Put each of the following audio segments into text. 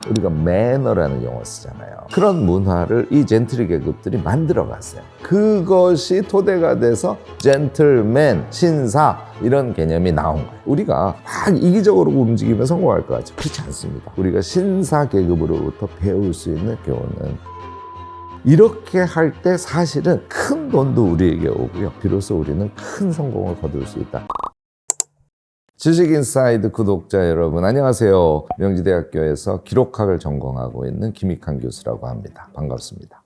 우리가 매너라는 용어 쓰잖아요. 그런 문화를 이 젠틀리 계급들이 만들어 갔어요. 그것이 토대가 돼서 젠틀맨, 신사 이런 개념이 나온 거예요. 우리가 막 이기적으로 움직이면 성공할 것 같죠? 그렇지 않습니다. 우리가 신사 계급으로부터 배울 수 있는 교훈은 이렇게 할 때 사실은 큰 돈도 우리에게 오고요. 비로소 우리는 큰 성공을 거둘 수 있다. 지식인사이드 구독자 여러분 안녕하세요. 명지대학교에서 기록학을 전공하고 있는 김익환 교수라고 합니다. 반갑습니다.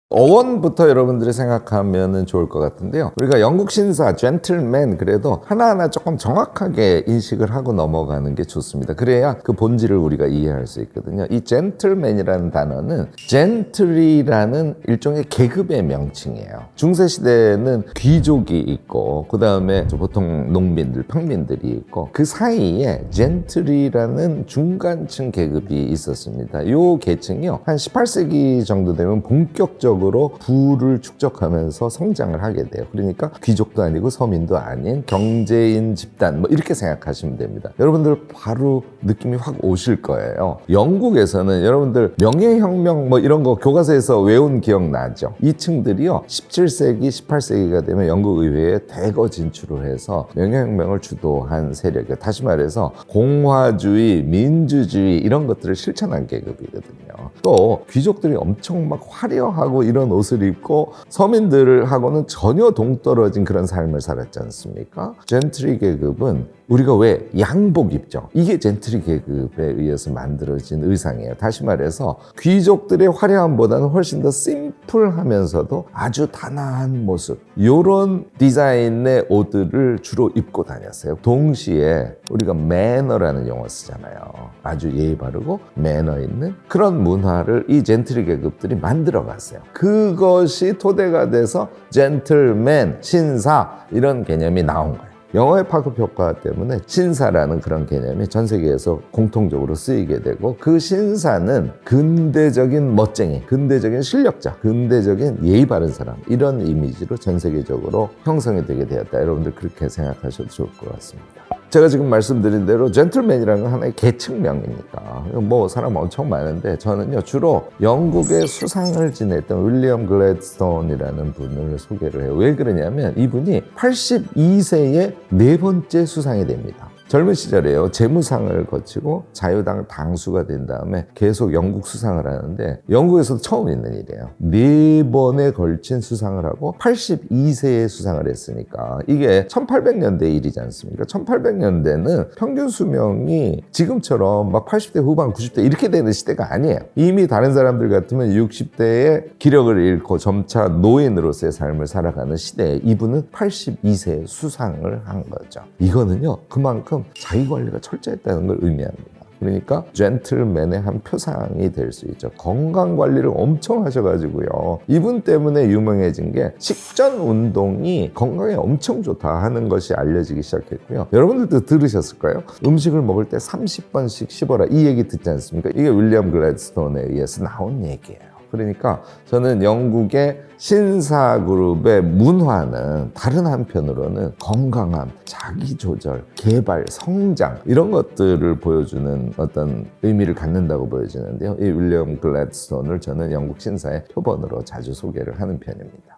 어원부터 여러분들이 생각하면 좋을 것 같은데요. 우리가 영국 신사, 젠틀맨 그래도 하나하나 조금 정확하게 인식을 하고 넘어가는 게 좋습니다. 그래야 그 본질을 우리가 이해할 수 있거든요. 이 젠틀맨이라는 단어는 젠틀리라는 일종의 계급의 명칭이에요. 중세시대에는 귀족이 있고 그 다음에 보통 농민들, 평민들이 있고 그 사이에 젠틀리라는 중간층 계급이 있었습니다. 이 계층이요. 한 18세기 정도 되면 본격적으로 부를 축적하면서 성장을 하게 돼요. 그러니까 귀족도 아니고 서민도 아닌 경제인 집단 뭐 이렇게 생각하시면 됩니다. 여러분들 바로 느낌이 확 오실 거예요. 영국에서는 여러분들 명예혁명 뭐 이런 거 교과서에서 외운 기억 나죠? 이 층들이요 17세기 18세기가 되면 영국 의회에 대거 진출을 해서 명예혁명을 주도한 세력이에요. 다시 말해서 공화주의, 민주주의 이런 것들을 실천한 계급이거든요. 또 귀족들이 엄청 막 화려하고 이런 옷을 입고 서민들하고는 전혀 동떨어진 그런 삶을 살았지 않습니까? 젠트리 계급은 우리가 왜 양복 입죠? 이게 젠트리 계급에 의해서 만들어진 의상이에요. 다시 말해서 귀족들의 화려함보다는 훨씬 더 심플하면서도 아주 단아한 모습 이런 디자인의 옷들을 주로 입고 다녔어요. 동시에 우리가 매너라는 용어 쓰잖아요. 아주 예의 바르고 매너 있는 그런 문화를 이 젠트리 계급들이 만들어 갔어요. 그것이 토대가 돼서 젠틀맨, 신사 이런 개념이 나온 거예요. 영어의 파급 효과 때문에 신사라는 그런 개념이 전 세계에서 공통적으로 쓰이게 되고 그 신사는 근대적인 멋쟁이, 근대적인 실력자, 근대적인 예의 바른 사람 이런 이미지로 전 세계적으로 형성이 되게 되었다. 여러분들 그렇게 생각하셔도 좋을 것 같습니다. 제가 지금 말씀드린 대로 젠틀맨이라는 건 하나의 계층명이니까 뭐 사람 엄청 많은데 저는요 주로 영국의 수상을 지냈던 윌리엄 글래드스톤이라는 분을 소개를 해요. 왜 그러냐면 이분이 82세에 네 번째 수상이 됩니다. 젊은 시절에요. 재무상을 거치고 자유당 당수가 된 다음에 계속 영국 수상을 하는데 영국에서도 처음 있는 일이에요. 네 번에 걸친 수상을 하고 82세에 수상을 했으니까 이게 1800년대 일이지 않습니까? 1800년대는 평균 수명이 지금처럼 막 80대 후반 90대 이렇게 되는 시대가 아니에요. 이미 다른 사람들 같으면 60대에 기력을 잃고 점차 노인으로서의 삶을 살아가는 시대에 이분은 82세에 수상을 한 거죠. 이거는요 그만큼 자기관리가 철저했다는 걸 의미합니다. 그러니까 젠틀맨의 한 표상이 될 수 있죠. 건강관리를 엄청 하셔가지고요. 이분 때문에 유명해진 게 식전 운동이 건강에 엄청 좋다 하는 것이 알려지기 시작했고요. 여러분들도 들으셨을까요? 음식을 먹을 때 30번씩 씹어라 이 얘기 듣지 않습니까? 이게 윌리엄 글래드스톤에 의해서 나온 얘기예요. 그러니까 저는 영국의 신사 그룹의 문화는 다른 한편으로는 건강함, 자기조절, 개발, 성장 이런 것들을 보여주는 어떤 의미를 갖는다고 보여지는데요. 이 윌리엄 글래드스톤을 저는 영국 신사의 표본으로 자주 소개를 하는 편입니다.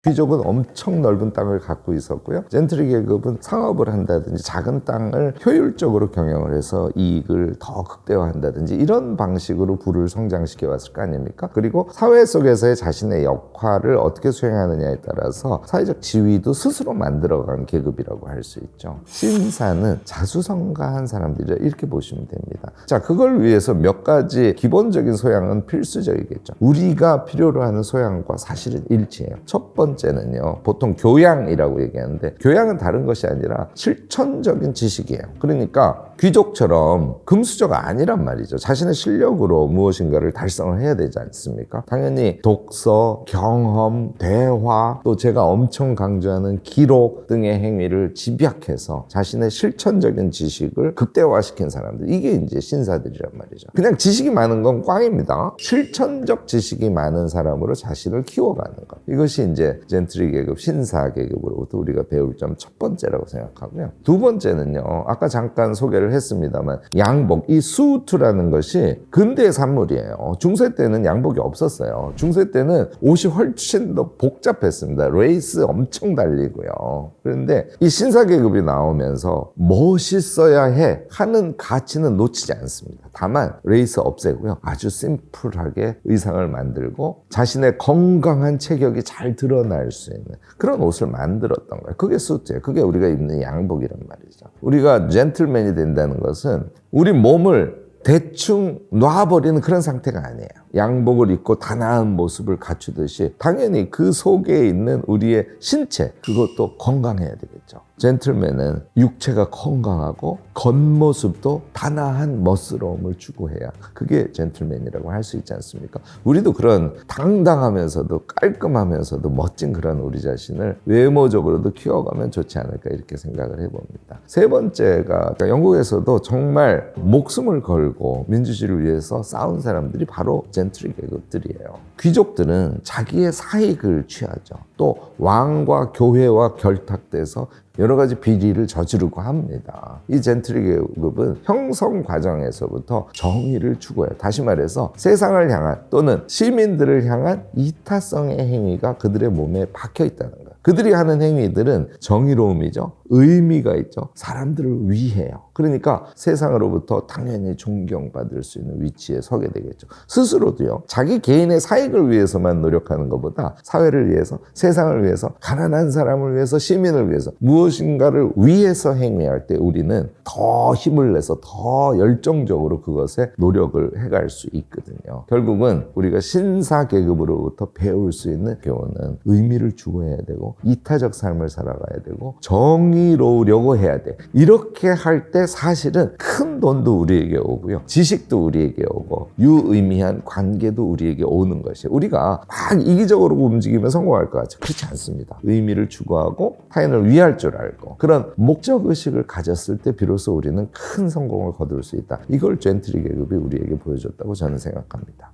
귀족은 엄청 넓은 땅을 갖고 있었고요. 젠트리 계급은 상업을 한다든지 작은 땅을 효율적으로 경영을 해서 이익을 더 극대화한다든지 이런 방식으로 부를 성장시켜 왔을 거 아닙니까? 그리고 사회 속에서의 자신의 역할을 어떻게 수행하느냐에 따라서 사회적 지위도 스스로 만들어간 계급이라고 할 수 있죠. 신사는 자수성가한 사람들이라 이렇게 보시면 됩니다. 자, 그걸 위해서 몇 가지 기본적인 소양은 필수적이겠죠. 우리가 필요로 하는 소양과 사실은 일치해요. 첫 번째는요, 보통 교양이라고 얘기하는데 교양은 다른 것이 아니라 실천적인 지식이에요. 그러니까 귀족처럼 금수저가 아니란 말이죠. 자신의 실력으로 무엇인가를 달성을 해야 되지 않습니까? 당연히 독서, 경험, 대화, 또 제가 엄청 강조하는 기록 등의 행위를 집약해서 자신의 실천적인 지식을 극대화시킨 사람들, 이게 이제 신사들이란 말이죠. 그냥 지식이 많은 건 꽝입니다. 실천적 지식이 많은 사람으로 자신을 키워가는 것, 이것이 이제 젠트리 계급, 신사 계급으로부터 우리가 배울 점 첫 번째라고 생각하고요. 두 번째는요, 아까 잠깐 소개를 했습니다만 양복, 이 수트라는 것이 근대의 산물이에요. 중세 때는 양복이 없었어요. 중세 때는 옷이 훨씬 더 복잡했습니다. 레이스 엄청 달리고요. 그런데 이 신사 계급이 나오면서 멋있어야 해 하는 가치는 놓치지 않습니다. 다만 레이스 없애고요, 아주 심플하게 의상을 만들고 자신의 건강한 체격이 잘 드러날 수 있는 그런 옷을 만들었던 거예요. 그게 수트예요. 그게 우리가 입는 양복이란 말이죠. 우리가 젠틀맨이 된다는 것은 우리 몸을 대충 놔버리는 그런 상태가 아니에요. 양복을 입고 단아한 모습을 갖추듯이 당연히 그 속에 있는 우리의 신체, 그것도 건강해야 되겠죠. 젠틀맨은 육체가 건강하고 겉모습도 단아한 멋스러움을 추구해야 그게 젠틀맨이라고 할 수 있지 않습니까? 우리도 그런 당당하면서도 깔끔하면서도 멋진 그런 우리 자신을 외모적으로도 키워가면 좋지 않을까 이렇게 생각을 해봅니다. 세 번째가 영국에서도 정말 목숨을 걸고 민주주의를 위해서 싸운 사람들이 바로 젠트리 계급들이에요. 귀족들은 자기의 사익을 취하죠. 또 왕과 교회와 결탁돼서 여러 가지 비리를 저지르고 합니다. 이 젠트리 계급은 형성 과정에서부터 정의를 추구해요. 다시 말해서 세상을 향한 또는 시민들을 향한 이타성의 행위가 그들의 몸에 박혀 있다는 거예요. 그들이 하는 행위들은 정의로움이죠. 의미가 있죠. 사람들을 위해요. 그러니까 세상으로부터 당연히 존경받을 수 있는 위치에 서게 되겠죠. 스스로도요, 자기 개인의 사익을 위해서만 노력하는 것보다 사회를 위해서, 세상을 위해서, 가난한 사람을 위해서, 시민을 위해서 무엇인가를 위해서 행위할 때 우리는 더 힘을 내서 더 열정적으로 그것에 노력을 해갈 수 있거든요. 결국은 우리가 신사 계급으로부터 배울 수 있는 교훈은 의미를 추구해야 되고 이타적 삶을 살아가야 되고 정의로우려고 해야 돼. 이렇게 할 때 사실은 큰 돈도 우리에게 오고요, 지식도 우리에게 오고 유의미한 관계도 우리에게 오는 것이에요. 우리가 막 이기적으로 움직이면 성공할 것 같죠. 그렇지 않습니다. 의미를 추구하고 타인을 위할 줄 알고 그런 목적의식을 가졌을 때 비로소 우리는 큰 성공을 거둘 수 있다. 이걸 젠트리 계급이 우리에게 보여줬다고 저는 생각합니다.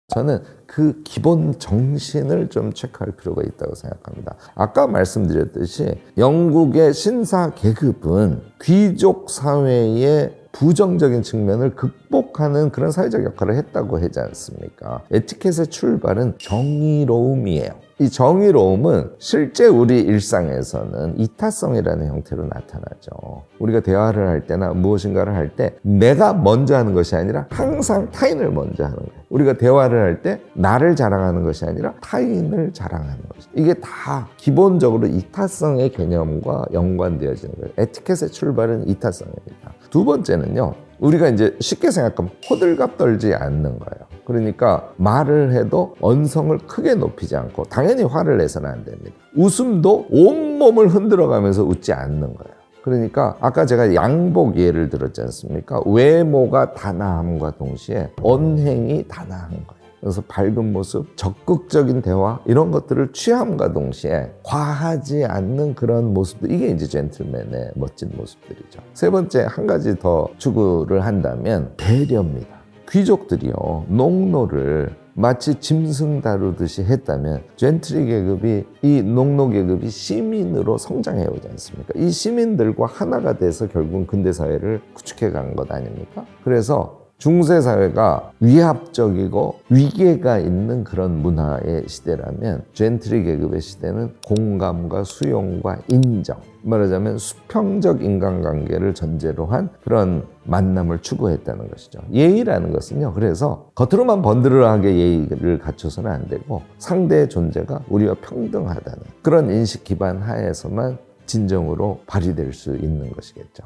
저는 그 기본 정신을 좀 체크할 필요가 있다고 생각합니다. 아까 말씀드렸듯이 영국의 신사 계급은 귀족 사회의 부정적인 측면을 극복하는 그런 사회적 역할을 했다고 하지 않습니까? 에티켓의 출발은 정의로움이에요. 이 정의로움은 실제 우리 일상에서는 이타성이라는 형태로 나타나죠. 우리가 대화를 할 때나 무엇인가를 할 때 내가 먼저 하는 것이 아니라 항상 타인을 먼저 하는 거예요. 우리가 대화를 할 때 나를 자랑하는 것이 아니라 타인을 자랑하는 것이죠. 이게 다 기본적으로 이타성의 개념과 연관되어지는 거예요. 에티켓의 출발은 이타성입니다. 두 번째는요, 우리가 이제 쉽게 생각하면 호들갑 떨지 않는 거예요. 그러니까 말을 해도 언성을 크게 높이지 않고 당연히 화를 내서는 안 됩니다. 웃음도 온몸을 흔들어가면서 웃지 않는 거예요. 그러니까 아까 제가 양복 예를 들었지 않습니까? 외모가 단아함과 동시에 언행이 단아한 거예요. 그래서 밝은 모습, 적극적인 대화 이런 것들을 취함과 동시에 과하지 않는 그런 모습들, 이게 이제 젠틀맨의 멋진 모습들이죠. 세 번째, 한 가지 더 추구를 한다면 배려입니다. 귀족들이요, 농노를 마치 짐승 다루듯이 했다면 젠트리 계급이, 이 농노 계급이 시민으로 성장해 오지 않습니까? 이 시민들과 하나가 돼서 결국은 근대사회를 구축해 간 것 아닙니까? 그래서 중세사회가 위압적이고 위계가 있는 그런 문화의 시대라면 젠트리 계급의 시대는 공감과 수용과 인정, 말하자면 수평적 인간관계를 전제로 한 그런 만남을 추구했다는 것이죠. 예의라는 것은요, 그래서 겉으로만 번드르하게 예의를 갖춰서는 안 되고 상대의 존재가 우리와 평등하다는 그런 인식 기반 하에서만 진정으로 발휘될 수 있는 것이겠죠.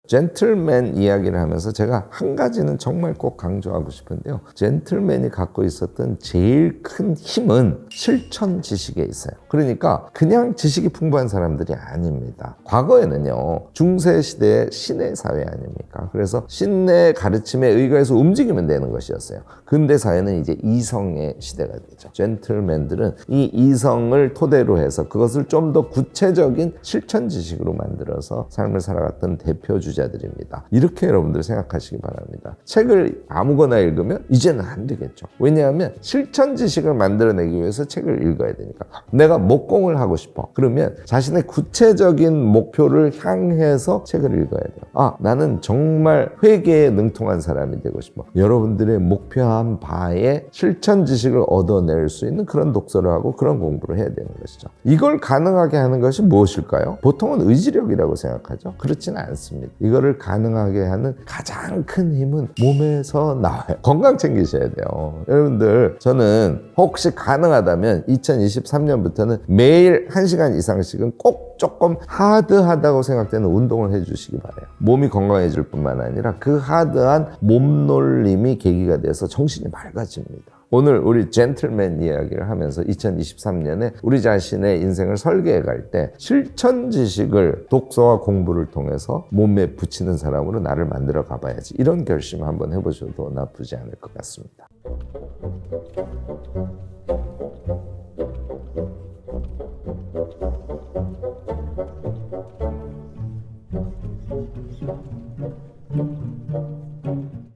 젠틀맨 이야기를 하면서 제가 한 가지는 정말 꼭 강조하고 싶은데요. 젠틀맨이 갖고 있었던 제일 큰 힘은 실천 지식에 있어요. 그러니까 그냥 지식이 풍부한 사람들이 아닙니다. 과거에는요, 중세 시대의 신의 사회 아닙니까? 그래서 신의 가르침에 의거해서 움직이면 되는 것이었어요. 근대 사회는 이제 이성의 시대가 되죠. 젠틀맨들은 이 이성을 토대로 해서 그것을 좀 더 구체적인 실천 지식으로 만들어서 삶을 살아갔던 대표주자 권위자들입니다. 이렇게 여러분들 생각하시기 바랍니다. 책을 아무거나 읽으면 이제는 안 되겠죠. 왜냐하면 실천 지식을 만들어내기 위해서 책을 읽어야 되니까. 내가 목공을 하고 싶어. 그러면 자신의 구체적인 목표를 향해서 책을 읽어야 돼요. 아, 나는 정말 회계에 능통한 사람이 되고 싶어. 여러분들의 목표한 바에 실천 지식을 얻어낼 수 있는 그런 독서를 하고 그런 공부를 해야 되는 것이죠. 이걸 가능하게 하는 것이 무엇일까요? 보통은 의지력이라고 생각하죠. 그렇지는 않습니다. 이거를 가능하게 하는 가장 큰 힘은 몸에서 나와요. 건강 챙기셔야 돼요. 여러분들, 저는 혹시 가능하다면 2023년부터는 매일 1시간 이상씩은 꼭 조금 하드하다고 생각되는 운동을 해주시기 바라요. 몸이 건강해질 뿐만 아니라 그 하드한 몸놀림이 계기가 돼서 정신이 맑아집니다. 오늘 우리 젠틀맨 이야기를 하면서 2023년에 우리 자신의 인생을 설계해 갈 때 실천 지식을 독서와 공부를 통해서 몸에 붙이는 사람으로 나를 만들어 가봐야지, 이런 결심 한번 해보셔도 나쁘지 않을 것 같습니다.